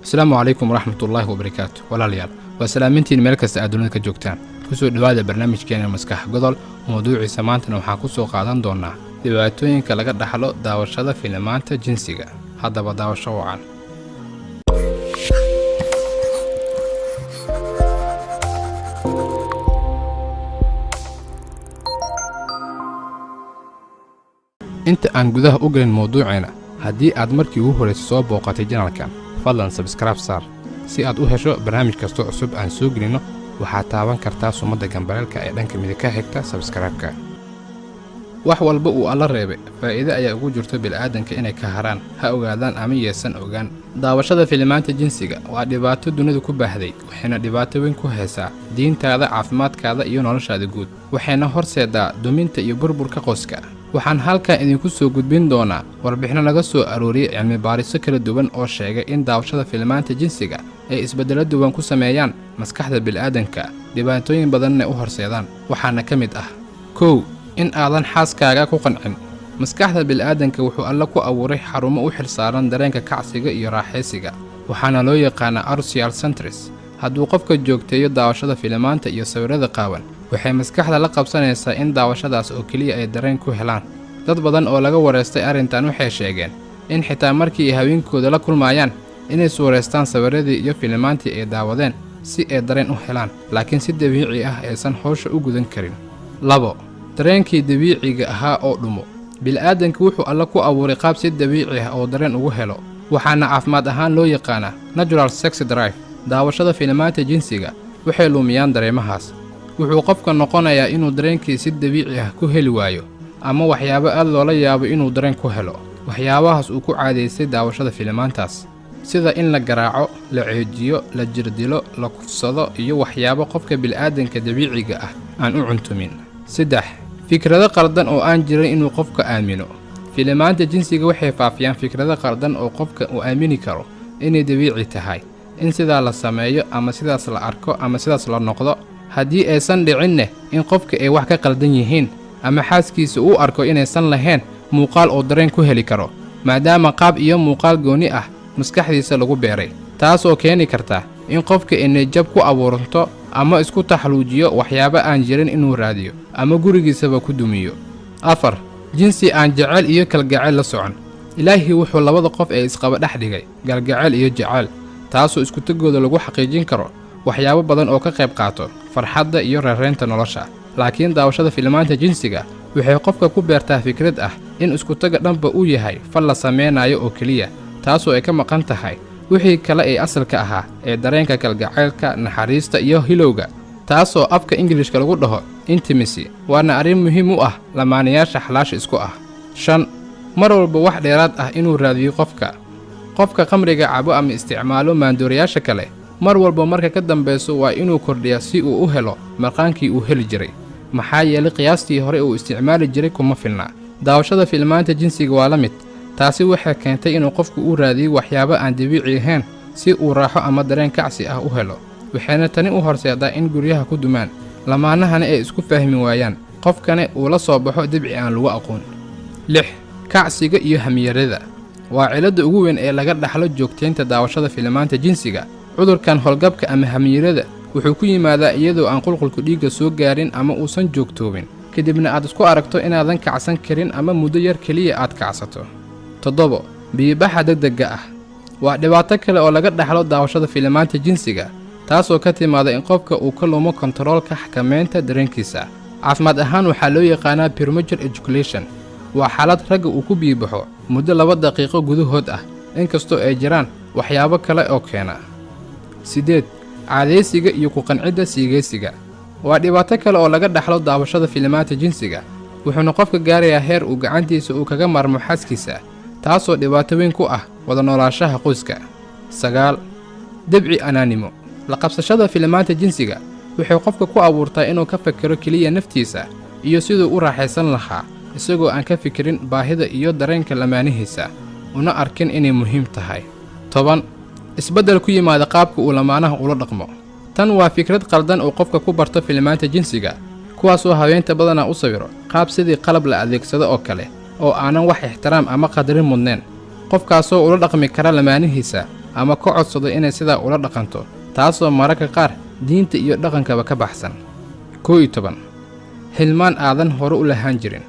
السلام عليكم ورحمة الله وبركاته والاليال وسلامتين meel kasta aad dunida ka joogtaan kusoo dhawaada barnaamijkeena maskax godol mowduuciisa maantana waxaan ku soo qaadan doonaa dhibaatooyinka laga dhaxlo daawashada filimaanta jinsiga haddaba daawasho wacan inta aan gudaha u galin mowduuceena haddii aad markii ugu horeysa soo booqatay janalkan fadlan subscribe saar si aad u hesho barnaamij kasta cusub aan soo gelino waxaad taaban kartaa sumadda gambareelka ee dhanka midig ka xigta subscribe-ka wax walba uu alla reebay faa'iido ayaa ugu jirto bilaadanka inay ka haraan ha ogaadaan ama yeesan ogaan daawashada filimaanta jinsiga waa dhibaato dunida ku baahday waxayna dhibaato weyn ku haysaa diintaada caafimaadkaada iyo noloshaada guud waxayna horseedaa duminta iyo burburka qoyska waxaan halkan idinku soo gudbin doonaa warbixino laga soo arooriyay cilmi baariso kala duwan oo sheegay in daawashada filimaanta jinsiga ay isbeddelo duwan ku sameeyaan maskaxda bilaadanka dhibaatooyin badanna u horseedaan waxaana ka mid ah kow in aadan xaaskaaga ku qancin maskaxda bilaadanka wuxuu alla ku abuuray xarumo u xilsaaran dareenka kacsiga iyo raaxaysiga waxaana loo yaqaanaa arousal centers hadduu qofka joogteeyo daawashada filimaanta iyo sawirrada qaawan waxay maskaxda la qabsanaysaa in daawashadaas oo keliya ay dareen ku helaan dad badan oo laga wareystay arrintan waxay sheegeen in xitaa markii ay haweenkooda la kulmaayaan inay suuraystaan sawirradii iyo filimaantii ay daawadeen si ay dareen u helaan laakiin si dabiici ah aysan howsha u gudan karin labo dareenkii dabiiciga ahaa oo dhumo bilaadanka wuxuu alla ku abuuray qaab si dabiici ah oo dareen ugu helo waxaana caafimaad ahaan loo yaqaanaa natural sex drive daawashada filimaanta jinsiga waxay lumiyaan dareemahaas wuxuu qofka noqonayaa inuu dareenkii si dabiici ah ku heli waayo ama waxyaabo aad loola yaabo inuu dareen ku helo waxyaabahaas uu ku caadaystay daawashada filimaantaas sida in la garaaco la ceejiyo la jirdilo la kufsado iyo waxyaabo qofka bilaadanka dabiiciga ah aan u cuntumin saddex fikrado qaldan oo aan jirin inuu qofka aamino filimaanta jinsiga waxay faafiyaan fikrado qaldan oo qofka uu aamini karo inay dabiici tahay in sidaa la sameeyo ama sidaas la arko ama sidaas la noqdo haddii aysan dhicinne in qofka ay wax ka qaldan yihiin ama xaaskiisa uu arko inaysan lahayn muuqaal oo dareen ku heli karo maadaama qaab iyo muuqaal gooni ah maskaxdiisa lagu beeray taasoo keeni karta in qofka inay jab ku abuuranto ama isku taxluujiyo waxyaabo aan jirin inuu raadiyo ama gurigiisaba ku dumiyo afar jinsi aan jecel iyo kalgacayl la socon ilaahi wuxuu labada qof ee isqaba dhex dhigay galgacayl iyo jacayl taasoo iskutagooda lagu xaqiijin karo waxyaabo badan oo ka qayb qaato farxadda iyo reeraynta nolosha laakiin daawashada filimaanta jinsiga waxay qofka ku beertaa fikrad ah in iskutaga dhanba uu yahay fal la samaynayo oo keliya taasoo ay ka maqan tahay wixii kale ee asalka ahaa ee dareenka kalgacaylka naxariista iyo hilowga taasoo afka ingilishka lagu dhaho intimacy waana arrin muhiim u ah lamaanayaasha xalaasha isku ah shan mar walba wax dheeraad ah inuu raadiyo qofka khamriga cabo ama isticmaalo maandooriyaasha kale mar walba marka ka dambayso waa inuu kordhiyaa si uu u helo marqaankii uu heli jiray maxaa yeelay qiyaastii hore uu isticmaali jiray kuma filna daawashada filimaanta jinsiga waa la mid taasi waxay keentay inuu qofku u raadiyo waxyaabo aan dabiici ahayn si uu raaxo ama dareen kacsi ah u helo waxayna tani u horseedaa in guryaha ku dumaan lamaanahana ay isku fahmi waayaan qofkana uu la soo baxo dibci aan lagu aqoon lix kacsiga iyo hamiyarada waa ciladda ugu weyn ee laga dhaxlo joogtaynta daawashada filimaanta jinsiga cudurkan howlgabka ama hamiyarada wuxuu ku yimaadaa iyadoo aan qulqulku dhiigga soo gaarin ama uusan joogtoobin kadibna aad isku aragto inaadan kacsan karin ama muddo yar keliya aad kacsato toddobo biibaxa degdegga ah waa dhibaato kale oo laga dhaxlo daawashada filimaanta jinsiga taasoo ka timaada in qofka uu ka lumo kontaroolka xakamaynta dareenkiisa caafimaad ahaan waxaa loo yaqaanaa premature ejaculation waa xaalad ragga uu ku biibaxo muddo 2 daqiiqo gudahood ah inkastoo ay jiraan waxyaabo kale oo keena sideed caadaysiga iyo ku qancidda siigaysiga waa dhibaato kale oo laga dhaxlo daawashada filimaanta jinsiga wuxuuna qofka gaarayaa heer uu gacantiisa uu kaga maarmo xaaskiisa taasoo dhibaato weyn ku ah wada noolaanshaha qoyska sagaal debci anaanimo la qabsashada filimaanta jinsiga waxay qofka ku abuurtaa inuu ka fakero keliya naftiisa iyo siduu u raaxaysan lahaa isagoo aan ka fikirin baahida iyo dareenka lamaanihiisa una arkin inay muhiim tahay 10 isbeddel ku yimaada qaabka uu lamaanaha ula dhaqmo tan waa fikrad qaldan oo qofka ku barto filimaanta jinsiga kuwaasoo haweenta badanaa u sawiro qaab sidii qalab la adeegsado oo kale oo aanan wax ixtiraam ama qadarin mudneen qofkaasoo ula dhaqmi kara lamaanihiisa ama ka codsado inay sidaa ula dhaqanto taasoo mararka qaar diinta iyo dhaqankaba ka baxsan. 11 hilmaan aadan hore u lahaan jirin.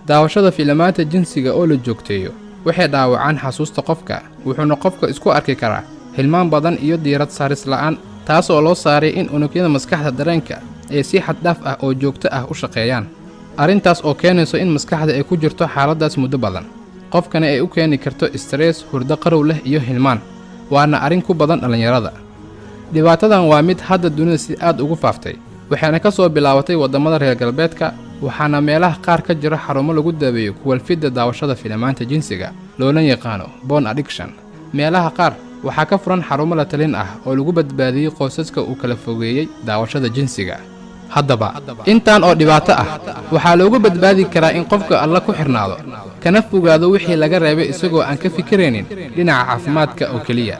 daawashada fiilamaanta jinsiga oo la joogteeyo waxay dhaawacaan xasuusta qofka wuxuuna qofka isku arki karaa hilmaan badan iyo diirad saaris la'aan taasoo loo saaray in unugyada maskaxda dareenka ay si xad dhaaf ah oo joogto ah u shaqeeyaan arrintaas oo keenayso in maskaxda ay ku jirto xaaladaas muddo badan qofkana ay u keeni karto stress hurdo qarow leh iyo hilmaan waana arrin ku badan dhallinyarada. dhibaatadan waa mid hadda dunida si aad ugu faaftay waxayna ka soo bilaabatay waddamada reer galbeedka waxaana meelaha qaar ka jira xarumo lagu daaweeyo kuwalfidda daawashada fiilamaanta jinsiga loola yaqaano porn addiction. meelaha qaar waxaa ka furan xarumo la talin ah oo lagu badbaadiyey qoysaska uu kala fogeeyey daawashada jinsiga. haddaba intaan oo dhibaato ah waxaa loogu badbaadi karaa in qofka alla ku xirnaado kana fogaado wixii laga reebay isagoo aan ka fikiraynin dhinaca caafimaadka oo keliya.